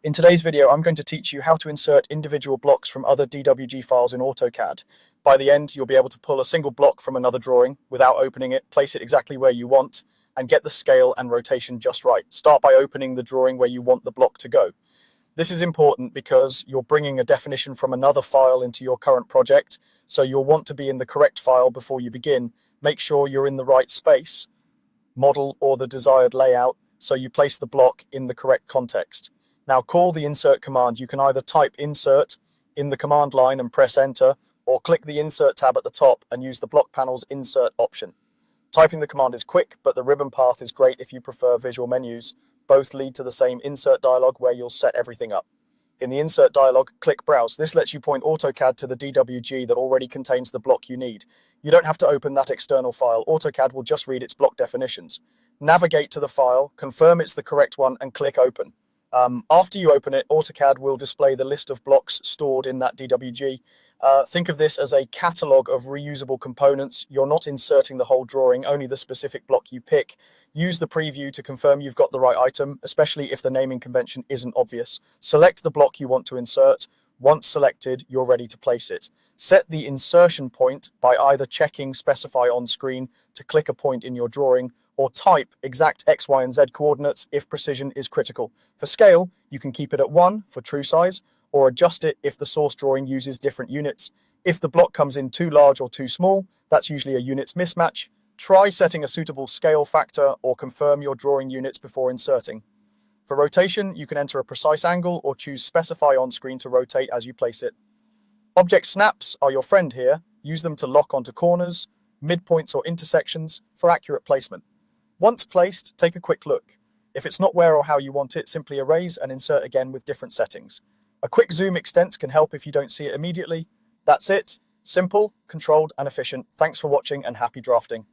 In today's video, I'm going to teach you how to insert individual blocks from other DWG files in AutoCAD. By the end, you'll be able to pull a single block from another drawing without opening it, place it exactly where you want, and get the scale and rotation just right. Start by opening the drawing where you want the block to go. This is important because you're bringing a definition from another file into your current project, so you'll want to be in the correct file before you begin. Make sure you're in the right space, model, or the desired layout, so you place the block in the correct context. Now call the insert command. You can either type insert in the command line and press enter, or click the insert tab at the top and use the block panel's insert option. Typing the command is quick, but the ribbon path is great if you prefer visual menus. Both lead to the same insert dialog where you'll set everything up. In the insert dialog, click browse. This lets you point AutoCAD to the DWG that already contains the block you need. You don't have to open that external file. AutoCAD will just read its block definitions. Navigate to the file, confirm it's the correct one, and click open. After you open it, AutoCAD will display the list of blocks stored in that DWG. Think of this as a catalog of reusable components. You're not inserting the whole drawing, only the specific block you pick. Use the preview to confirm you've got the right item, especially if the naming convention isn't obvious. Select the block you want to insert. Once selected, you're ready to place it. Set the insertion point by either checking Specify on screen to click a point in your drawing, or type exact X, Y, and Z coordinates if precision is critical. For scale, you can keep it at 1 for true size, or adjust it if the source drawing uses different units. If the block comes in too large or too small, that's usually a units mismatch. Try setting a suitable scale factor or confirm your drawing units before inserting. For rotation, you can enter a precise angle or choose Specify on screen to rotate as you place it. Object snaps are your friend here. Use them to lock onto corners, midpoints, or intersections for accurate placement. Once placed, take a quick look. If it's not where or how you want it, simply erase and insert again with different settings. A quick zoom extent can help if you don't see it immediately. That's it. Simple, controlled, and efficient. Thanks for watching and happy drafting.